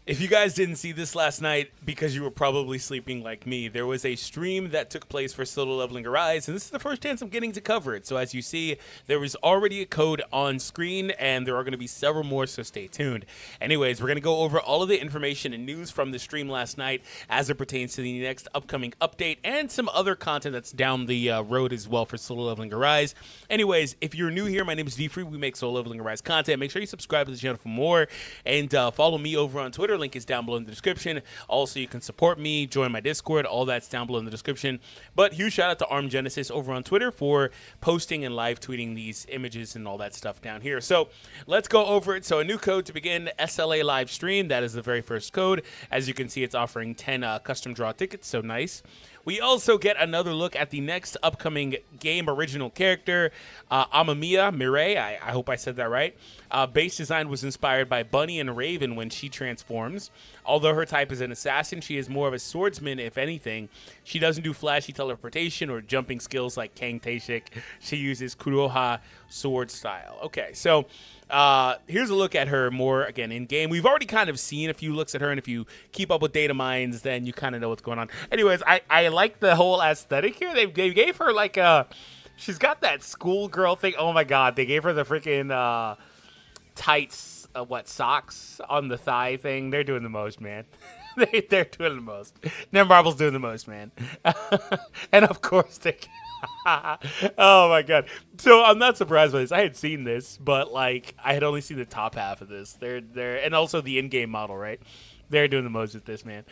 If you guys didn't see this last night because you were probably sleeping like me, there was a stream that took place for Solo Leveling Arise, and this is the first chance I'm getting to cover it. So as you see, there was already a code on screen, and there are going to be several more, so stay tuned. Anyways, we're going to go over all of the information and news from the stream last night as it pertains to the next upcoming update and some other content that's down the road as well for Solo Leveling Arise. Anyways, if you're new here, my name is DFree. We make Solo Leveling Arise content. Make sure you subscribe to the channel for more, and follow me over on Twitter. Link is down below in the description. Also, you can support me, join my Discord. All that's down below in the description. But huge shout out to Arm Genesis over on Twitter for posting and live tweeting these images and all that stuff down here. So let's go over it. So a new code to begin SLA live stream. That is the very first code. As you can see, it's offering 10 custom draw tickets. So nice. We also get another look at the next upcoming game original character, Amamiya Mirai. I hope I said that right. Base design was inspired by Bunny and Raven when she transforms. Although her type is an assassin, she is more of a swordsman, if anything. She doesn't do flashy teleportation or jumping skills like Kang Taeshik. She uses Kuroha sword style. Okay, so here's a look at her more, again, in-game. We've already kind of seen a few looks at her, and if you keep up with data mines, then you kind of know what's going on. Anyways, I like the whole aesthetic here. They gave her, like, she's got that schoolgirl thing. Oh, my God. They gave her the freaking tights, socks on the thigh thing. They're doing the most, man. They're doing the most. Netmarble's doing the most, man. And, of course, they... Oh my god. So I'm not surprised by this. I had seen this, but like I had only seen the top half of this. They're and also the in-game model, right? They're doing the most with this, man.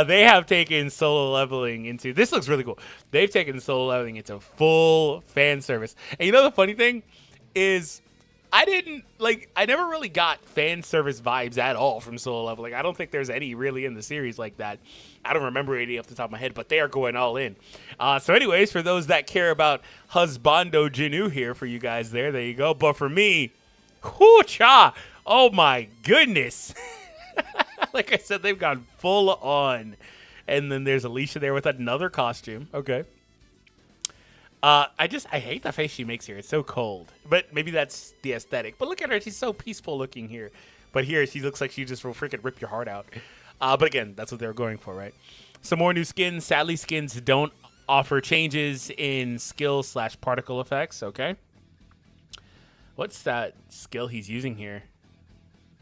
They have taken solo leveling into this looks really cool. They've taken solo leveling into full fan service. And you know the funny thing is I never really got fan service vibes at all from solo leveling. I don't think there's any really in the series like that. I don't remember any off the top of my head, but they are going all in. So anyways, for those that care about Husbando Jinu here for you guys there you go. But for me, whoo-cha, oh my goodness. Like I said, they've gone full on. And then there's Alicia there with another costume. Okay. I hate the face she makes here. It's so cold. But maybe that's the aesthetic. But look at her. She's so peaceful looking here. But here, she looks like she just will freaking rip your heart out. But again, that's what they're going for, right? Some more new skins. Sadly, skins don't offer changes in skill/particle effects. Okay. What's that skill he's using here?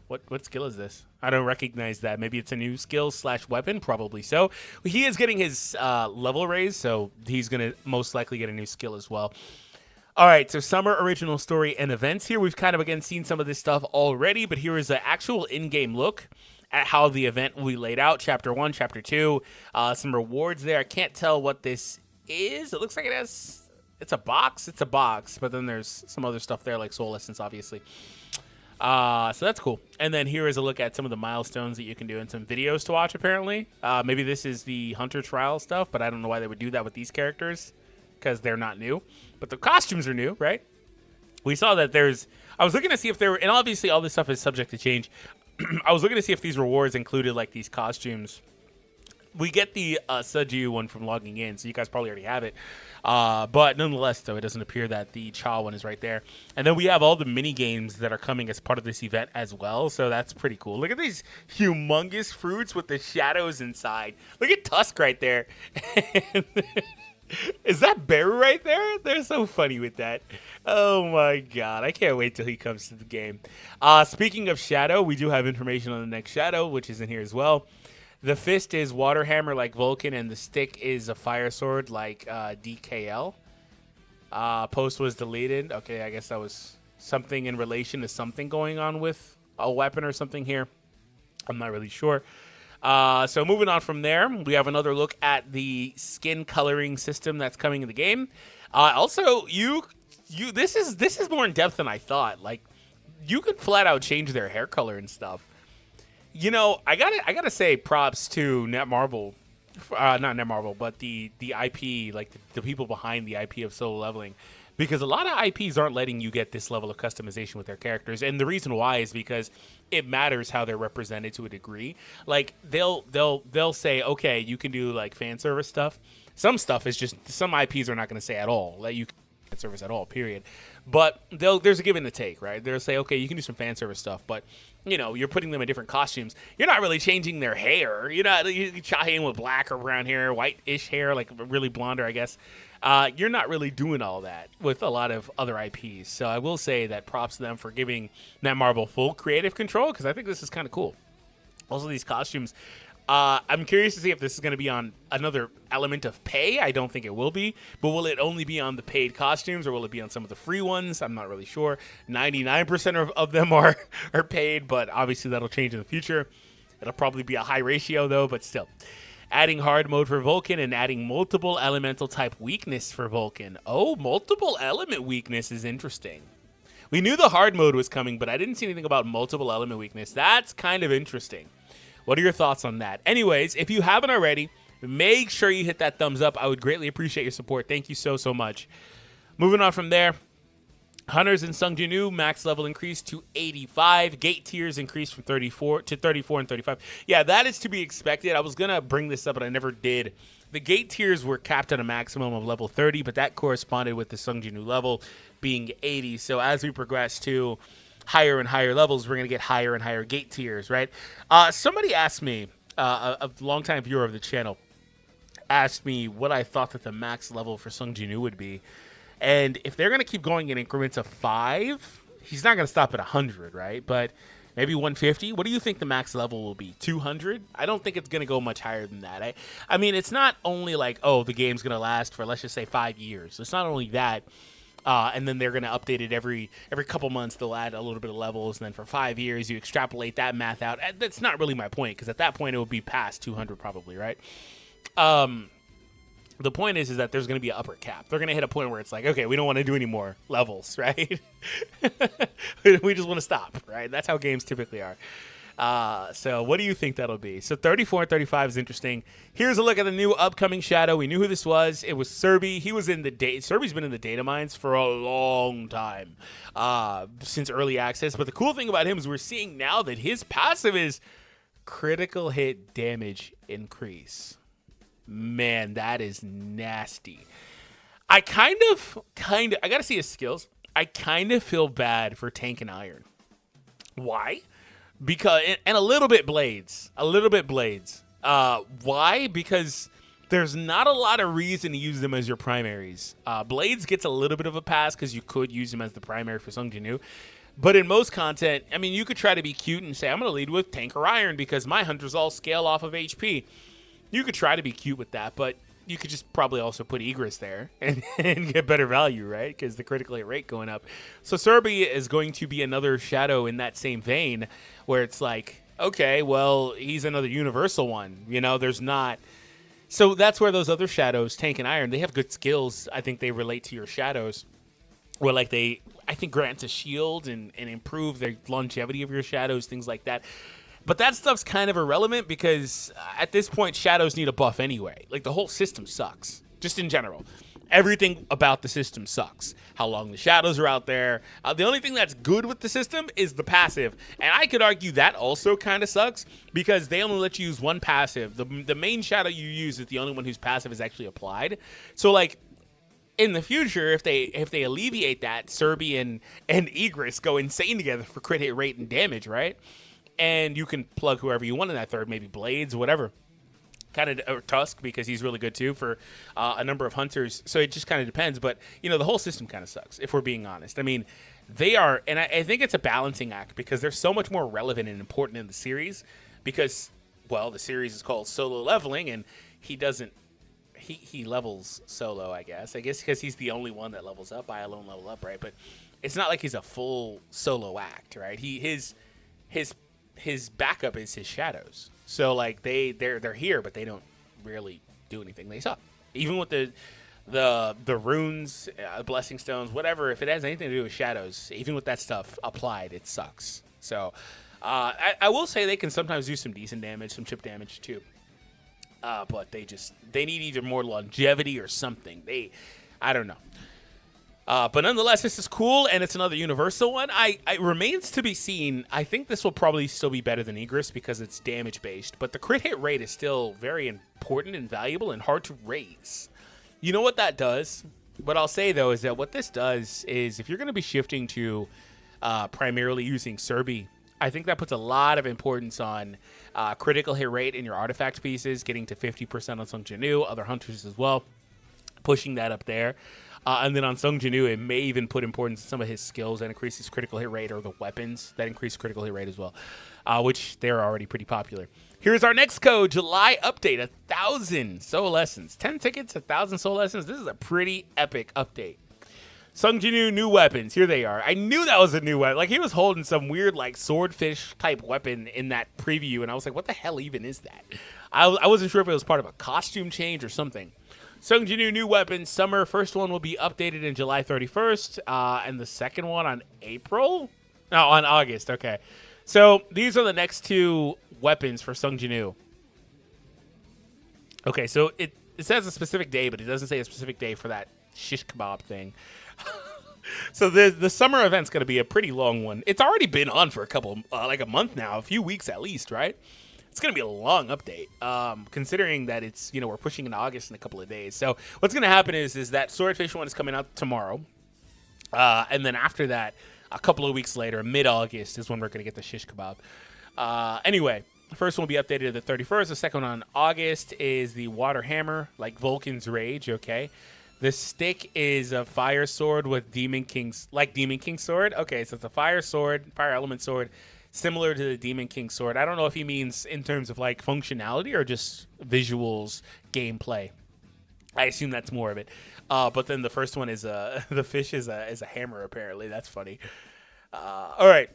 What skill is this? I don't recognize that. Maybe it's a new skill/weapon. Probably so. He is getting his level raised, so he's going to most likely get a new skill as well. All right, so summer original story and events here. We've kind of, again, seen some of this stuff already, but here is an actual in-game look at how the event will be laid out. Chapter 1, Chapter 2. Some rewards there. I can't tell what this is. It looks like it's a box. It's a box, but then there's some other stuff there like Soul Essence, obviously. So that's cool. And then here is a look at some of the milestones that you can do and some videos to watch, apparently. Maybe this is the Hunter Trial stuff, but I don't know why they would do that with these characters because they're not new. But the costumes are new, right? We saw that I was looking to see if there were, and obviously all this stuff is subject to change. I was looking to see if these rewards included like these costumes. We get the Suju one from logging in, so you guys probably already have it. But nonetheless, though, it doesn't appear that the Cha one is right there. And then we have all the mini games that are coming as part of this event as well, so that's pretty cool. Look at these humongous fruits with the shadows inside. Look at Tusk right there. Is that Beru right there? They're so funny with that. Oh my god, I can't wait till he comes to the game. Speaking of Shadow, we do have information on the next Shadow, which is in here as well. The fist is water hammer like Vulcan, and the stick is a fire sword like DKL. Post was deleted. Okay, I guess that was something in relation to something going on with a weapon or something here. I'm not really sure. So moving on from there, we have another look at the skin coloring system that's coming in the game. Also, this is more in depth than I thought. Like, you could flat out change their hair color and stuff. You know, I gotta say props to Netmarble, not Netmarble, but the IP, like the people behind the IP of Solo Leveling, because a lot of IPs aren't letting you get this level of customization with their characters, and the reason why is because it matters how they're represented to a degree. Like they'll say, okay, you can do like fan service stuff. Some stuff is just some IPs are not going to say at all that you can do fan service at all. Period. But there's a give and a take, right? They'll say, okay, you can do some fan service stuff, but you know, you're putting them in different costumes. You're not really changing their hair. You're not chatting with black or brown hair, white-ish hair, like really blonder, I guess. You're not really doing all that with a lot of other IPs. So I will say that props to them for giving Netmarble full creative control, because I think this is kind of cool. Also, these costumes, I'm curious to see if this is going to be on another element of pay. I don't think it will be, but will it only be on the paid costumes, or will it be on some of the free ones? I'm not really sure. 99% of them are paid, but obviously that'll change in the future. It'll probably be a high ratio, though, but still. Adding hard mode for Vulcan and adding multiple elemental type weakness for Vulcan. Oh, multiple element weakness is interesting. We knew the hard mode was coming, but I didn't see anything about multiple element weakness. That's kind of interesting. What are your thoughts on that? Anyways, if you haven't already, make sure you hit that thumbs up. I would greatly appreciate your support. Thank you so much. Moving on from there, Hunters in Sung Jinu, max level increased to 85. Gate tiers increased from 34 to 34 and 35. Yeah, that is to be expected. I was going to bring this up, but I never did. The gate tiers were capped at a maximum of level 30, but that corresponded with the Sung Jinu level being 80. So as we progress to higher and higher levels, we're going to get higher and higher gate tiers, right? Somebody asked me, a longtime viewer of the channel, asked me what I thought that the max level for Sung Jinu would be. And if they're going to keep going in increments of 5, he's not going to stop at 100, right? But maybe 150. What do you think the max level will be? 200? I don't think it's going to go much higher than that. I mean, it's not only like, oh, the game's going to last for, let's just say, 5 years. It's not only that. And then they're going to update it every couple months. They'll add a little bit of levels, and then for 5 years, you extrapolate that math out. That's not really my point, because at that point, it would be past 200 probably, right? The point is that there's going to be an upper cap. They're going to hit a point where it's like, okay, we don't want to do any more levels, right? We just want to stop, right? That's how games typically are. So what do you think that'll be? So 34 and 35 is interesting. Here's a look at the new upcoming shadow. We knew who this was. It was Serby. He was in the Serby's been in the data mines for a long time, since early access. But the cool thing about him is we're seeing now that his passive is critical hit damage increase. Man, that is nasty. I gotta see his skills. I kind of feel bad for Tank and Iron. Why? Because, and a little bit Blades. Why? Because there's not a lot of reason to use them as your primaries. Blades gets a little bit of a pass because you could use them as the primary for Sung Jinu. But in most content, I mean, you could try to be cute and say, I'm going to lead with Tank or Iron because my hunters all scale off of HP. You could try to be cute with that, but you could just probably also put Egress there and get better value, right? Because the critical hit rate going up. So Serby is going to be another shadow in that same vein where it's like, okay, well, he's another universal one. You know, there's not. So that's where those other shadows, Tank and Iron, they have good skills. I think they relate to your shadows. Where like they, I think, grant a shield and improve the longevity of your shadows, things like that. But that stuff's kind of irrelevant because at this point, shadows need a buff anyway. Like, the whole system sucks, just in general. Everything about the system sucks. How long the shadows are out there. The only thing that's good with the system is the passive. And I could argue that also kind of sucks because they only let you use one passive. The main shadow you use is the only one whose passive is actually applied. So, like, in the future, if they alleviate that, Serby and Egress go insane together for crit hit rate and damage, right? And you can plug whoever you want in that third, maybe Blades, whatever. Or Tusk, because he's really good too for a number of hunters. So it just kind of depends. But, you know, the whole system kind of sucks, if we're being honest. I mean, they are, and I think it's a balancing act because they're so much more relevant and important in the series because, well, the series is called Solo Leveling, and he doesn't, he levels solo, I guess. Because he's the only one that levels up. I alone level up, right? But it's not like he's a full solo act, right? His backup is his shadows. So like they're here, but they don't really do anything. They suck. Even with the runes, blessing stones, whatever. If it has anything to do with shadows, even with that stuff applied, it sucks. So I will say they can sometimes do some decent damage, some chip damage too. But they need either more longevity or something. I don't know. But nonetheless, this is cool, and it's another universal one. It remains to be seen. I think this will probably still be better than Egress because it's damage-based, but the crit hit rate is still very important and valuable and hard to raise. You know what that does? What I'll say, though, is that what this does is if you're going to be shifting to primarily using Serby I think that puts a lot of importance on critical hit rate in your artifact pieces, getting to 50% on Sung Jinu, other hunters as well, pushing that up there. And then on Sung Jinu, it may even put importance on some of his skills that increase his critical hit rate, or the weapons that increase critical hit rate as well, which they're already pretty popular. Here's our next code, July update, 1,000 soul lessons. 10 tickets, 1,000 soul lessons. This is a pretty epic update. Sung Jinu, new weapons. Here they are. I knew that was a new weapon. Like, he was holding some weird, like, swordfish type weapon in that preview, and I was like, what the hell even is that? I wasn't sure if it was part of a costume change or something. Sung Jinu, new weapons. Summer, first one will be updated in July 31st, and the second one on August. Okay. So these are the next two weapons for Sung Jinu. Okay, so it says a specific day, but it doesn't say a specific day for that shish kebab thing. So the summer event's going to be a pretty long one. It's already been on for a month now, a few weeks at least, right? It's going to be a long update, considering that it's, we're pushing into August in a couple of days. So what's going to happen is that Swordfish one is coming out tomorrow. And then after that, a couple of weeks later, mid-August, is when we're going to get the shish kebab. Anyway, the first one will be updated to the 31st. The second one on August is the Water Hammer, like Vulcan's Rage, okay? The stick is a fire sword with Demon King's sword. Okay, so it's a fire sword, fire element sword, similar to the Demon King sword. I don't know if he means in terms of like functionality or just visuals, gameplay. I assume that's more of it. But then the first one is the fish is a hammer, apparently. That's funny. All right.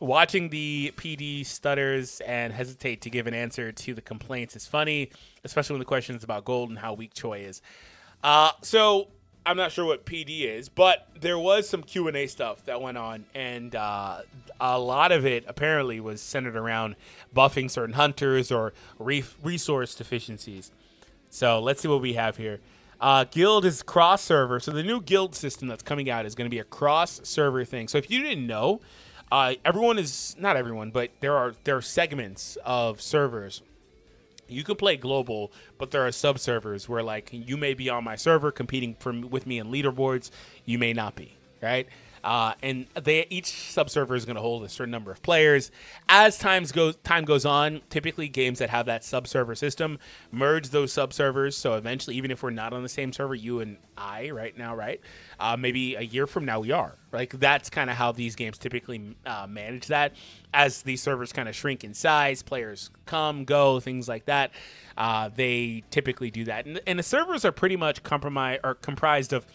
Watching the PD stutters and hesitate to give an answer to the complaints is funny, especially when the question is about gold and how weak Choi is. So I'm not sure what PD is, but there was some Q&A stuff that went on, and a lot of it apparently was centered around buffing certain hunters or resource deficiencies. So let's see what we have here. Guild is cross-server. So the new guild system that's coming out is going to be a cross-server thing. So if you didn't know, not everyone, but there are segments of servers. You can play global, but there are sub-servers where, like, you may be on my server competing with me in leaderboards. You may not be, right? And each sub-server is going to hold a certain number of players. As time goes on, typically games that have that sub-server system merge those sub-servers. So eventually, even if we're not on the same server, you and I right now, right? Maybe a year from now we are. Like, that's kind of how these games typically manage that. As these servers kind of shrink in size, players come, go, things like that. They typically do that. And the servers are pretty much comprised of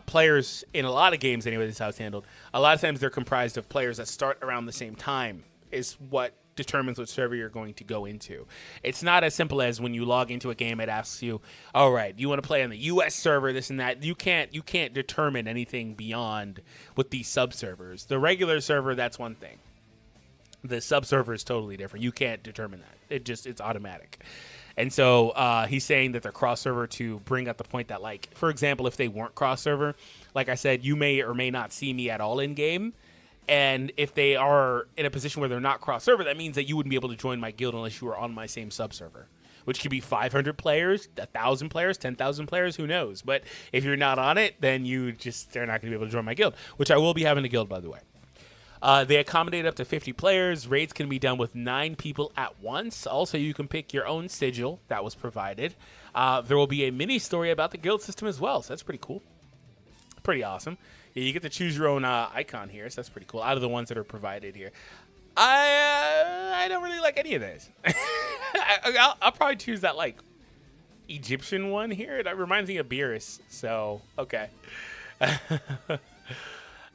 players in a lot of games anyway. This is how it's handled. A lot of times they're comprised of players that start around the same time is what determines what server you're going to go into. It's not as simple as when you log into a game, it asks you, all right, you want to play on the US server, this and that. You can't determine anything beyond with these sub-servers. The regular server, that's one thing. The sub-server is totally different. You can't determine that. It's automatic. And so he's saying that they're cross-server to bring up the point that, like, for example, if they weren't cross-server, like I said, you may or may not see me at all in-game. And if they are in a position where they're not cross-server, that means that you wouldn't be able to join my guild unless you were on my same sub-server, which could be 500 players, 1,000 players, 10,000 players, who knows. But if you're not on it, then they're not going to be able to join my guild, which I will be having a guild, by the way. They accommodate up to 50 players. Raids can be done with 9 people at once. Also, you can pick your own sigil that was provided. There will be a mini story about the guild system as well, so that's pretty cool. Pretty awesome. Yeah, you get to choose your own icon here, so that's pretty cool, out of the ones that are provided here. I don't really like any of this. I'll probably choose that, like, Egyptian one here. That reminds me of Beerus, so okay.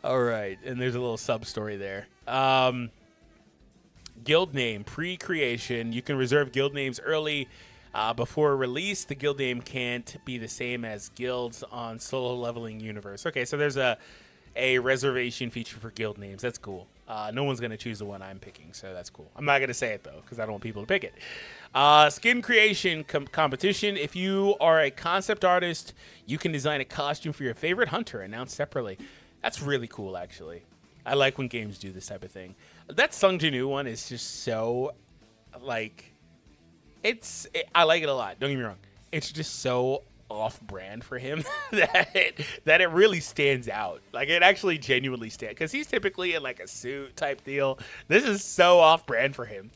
All right, and there's a little sub-story there. Guild name, pre-creation. You can reserve guild names early. Before release, the guild name can't be the same as guilds on solo leveling universe. Okay, so there's a reservation feature for guild names. That's cool. No one's going to choose the one I'm picking, so that's cool. I'm not going to say it, though, because I don't want people to pick it. Skin creation competition. If you are a concept artist, you can design a costume for your favorite hunter, announced separately. That's really cool, actually. I like when games do this type of thing. That Sung Jinu one is just so, like, I like it a lot. Don't get me wrong. It's just so off-brand for him that it really stands out. Like, it actually genuinely stands, because he's typically in like a suit type deal. This is so off-brand for him.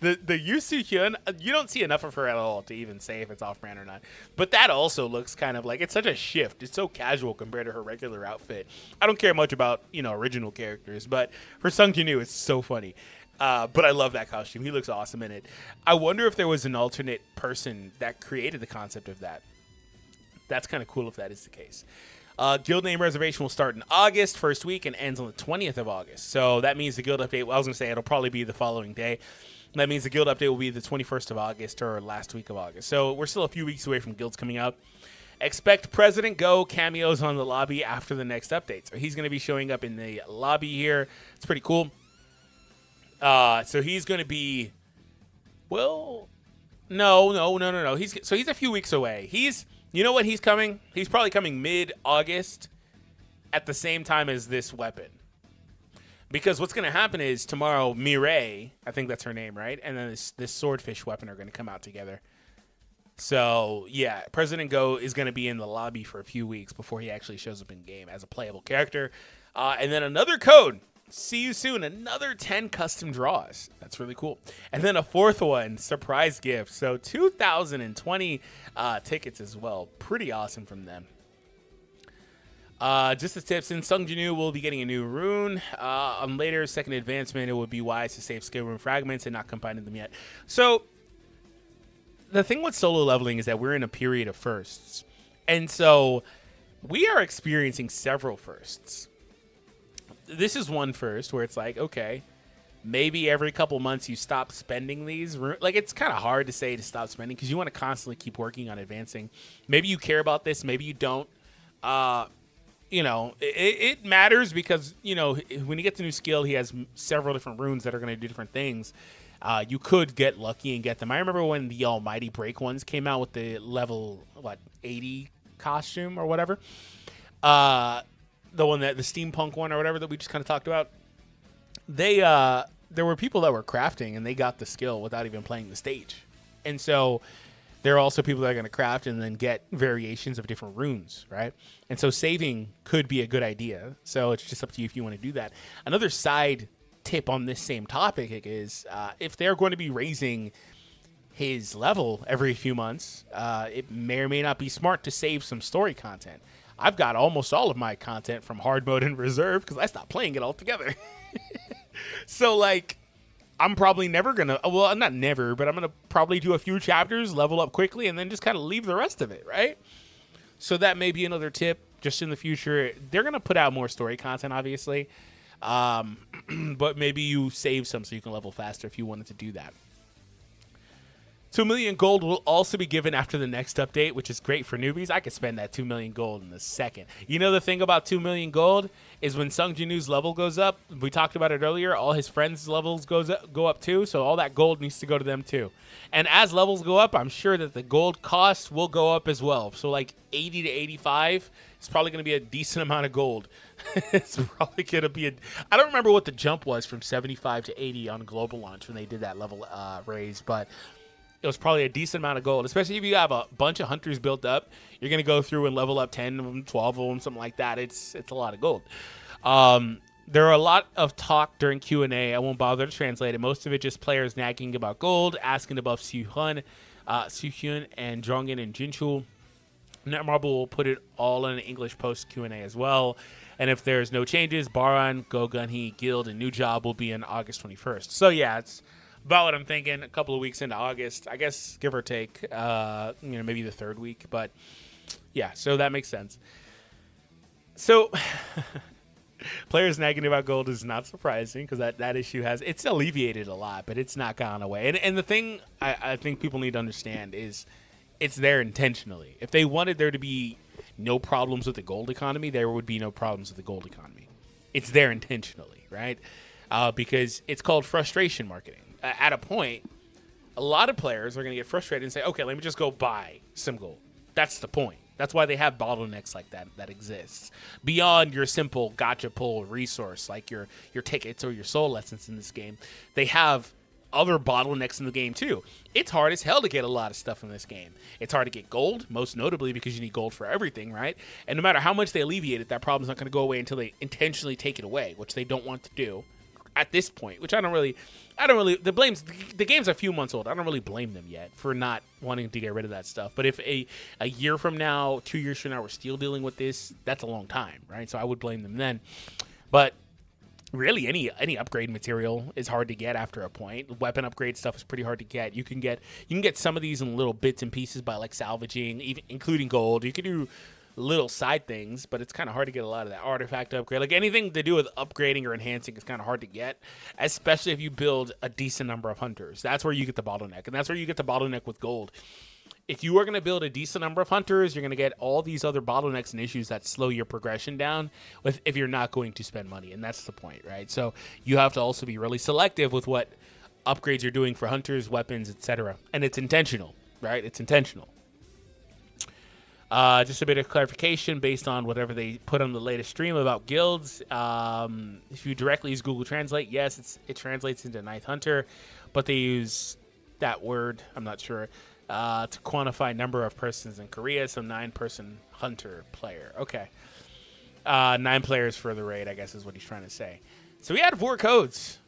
the Yu Hyun, you don't see enough of her at all to even say if it's off-brand or not. But that also looks kind of like, it's such a shift. It's so casual compared to her regular outfit. I don't care much about, original characters, but for Sung Jin-woo, it's so funny. But I love that costume. He looks awesome in it. I wonder if there was an alternate person that created the concept of that. That's kind of cool if that is the case. Guild name reservation will start in August, first week, and ends on the 20th of August. So that means the guild update, I was going to say it'll probably be the following day. That means the guild update will be the 21st of August or last week of August. So we're still a few weeks away from guilds coming out. Expect President Go cameos on the lobby after the next update. So he's going to be showing up in the lobby here. It's pretty cool. So he's going to be, well, no. He's a few weeks away. You know what? He's coming. He's probably coming mid-August at the same time as this weapon. Because what's going to happen is tomorrow, Mireille, I think that's her name, right? And then this swordfish weapon are going to come out together. So, yeah, President Go is going to be in the lobby for a few weeks before he actually shows up in game as a playable character. And then another code. See you soon. Another 10 custom draws. That's really cool. And then a fourth one, surprise gift. So 2,020 tickets as well. Pretty awesome from them. Just as tips, since Sung Jin-woo will be getting a new rune. On later second advancement, it would be wise to save skill rune fragments and not combine them yet. So the thing with solo leveling is that we're in a period of firsts. And so we are experiencing several firsts. This is one first where it's like, okay, maybe every couple months you stop spending these. Like, it's kind of hard to say to stop spending because you want to constantly keep working on advancing. Maybe you care about this. Maybe you don't. It matters because, when you get the new skill, he has several different runes that are going to do different things. You could get lucky and get them. I remember when the Almighty Break ones came out with the level, 80 costume or whatever. The one the steampunk one or whatever that we just kind of talked about, there were people that were crafting and they got the skill without even playing the stage. And so there are also people that are going to craft and then get variations of different runes, right? And so saving could be a good idea. So it's just up to you if you want to do that. Another side tip on this same topic is if they're going to be raising his level every few months, it may or may not be smart to save some story content. I've got almost all of my content from hard mode and reserve because I stopped playing it altogether. So, I'm probably never going to, well, not never, but I'm going to probably do a few chapters, level up quickly, and then just kind of leave the rest of it, right? So that may be another tip just in the future. They're going to put out more story content, obviously, but maybe you save some so you can level faster if you wanted to do that. 2 million gold will also be given after the next update, which is great for newbies. I could spend that 2 million gold in a second. You know, the thing about 2 million gold is when Sung Jin-woo's level goes up, we talked about it earlier, all his friends' levels go up too, so all that gold needs to go to them too. And as levels go up, I'm sure that the gold cost will go up as well. So 80 to 85 is probably going to be a decent amount of gold. It's probably going to be I don't remember what the jump was from 75 to 80 on global launch when they did that level raise, but it was probably a decent amount of gold, especially if you have a bunch of hunters built up. You're going to go through and level up 10 of them, 12 of them, something like that. It's a lot of gold. There are a lot of talk during Q&A. I won't bother to translate it. Most of it just players nagging about gold, asking about Suhyun and Jongin and Jinchul. Netmarble will put it all in an English post Q&A as well. And if there's no changes, Baran, Go Gunhee, Guild, and New Job will be on August 21st. So yeah, it's about what I'm thinking. A couple of weeks into August, I guess, give or take, maybe the third week. But yeah, so that makes sense. So players nagging about gold is not surprising because that issue it's alleviated a lot, but it's not gone away. And the thing I think people need to understand is it's there intentionally. If they wanted there to be no problems with the gold economy, there would be no problems with the gold economy. It's there intentionally, right? Because it's called frustration marketing. At a point, a lot of players are going to get frustrated and say, okay, let me just go buy some gold. That's the point. That's why they have bottlenecks like that exists. Beyond your simple gotcha pull resource, like your tickets or your soul lessons in this game, they have other bottlenecks in the game too. It's hard as hell to get a lot of stuff in this game. It's hard to get gold, most notably because you need gold for everything, right? And no matter how much they alleviate it, that problem's not going to go away until they intentionally take it away, which they don't want to do at this point, which I don't really, the game's a few months old. I don't really blame them yet for not wanting to get rid of that stuff. But if a year from now, 2 years from now, we're still dealing with this, that's a long time, right? So I would blame them then. But really, any upgrade material is hard to get after a point. Weapon upgrade stuff is pretty hard to get. You can get some of these in little bits and pieces by like salvaging, even including gold. You can do little side things, but it's kind of hard to get a lot of that artifact upgrade. Like anything to do with upgrading or enhancing is kind of hard to get, especially if you build a decent number of hunters. That's where you get the bottleneck, and that's where you get the bottleneck with gold. If you are going to build a decent number of hunters, you're going to get all these other bottlenecks and issues that slow your progression down if you're not going to spend money, and that's the point, right? So you have to also be really selective with what upgrades you're doing for hunters, weapons, etc. And it's intentional, right? It's intentional. Just a bit of clarification based on whatever they put on the latest stream about guilds. If you directly use Google Translate, yes, it translates into Ninth Hunter, but they use that word, I'm not sure, to quantify number of persons in Korea, so 9-person hunter player. Okay. 9 players for the raid, I guess is what he's trying to say. So we had 4 codes.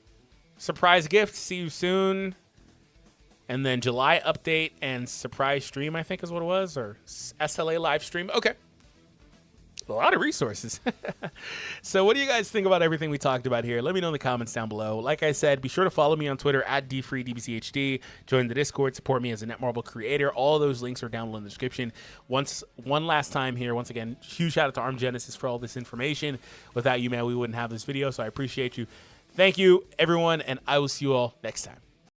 Surprise gift, see you soon. And then July update and surprise stream, I think is what it was, or SLA live stream. Okay. A lot of resources. So what do you guys think about everything we talked about here? Let me know in the comments down below. Like I said, be sure to follow me on Twitter at DFreeDBCHD. Join the Discord. Support me as a Netmarble creator. All those links are down below in the description. One last time here. Once again, huge shout out to Arm Genesis for all this information. Without you, man, we wouldn't have this video, so I appreciate you. Thank you, everyone, and I will see you all next time.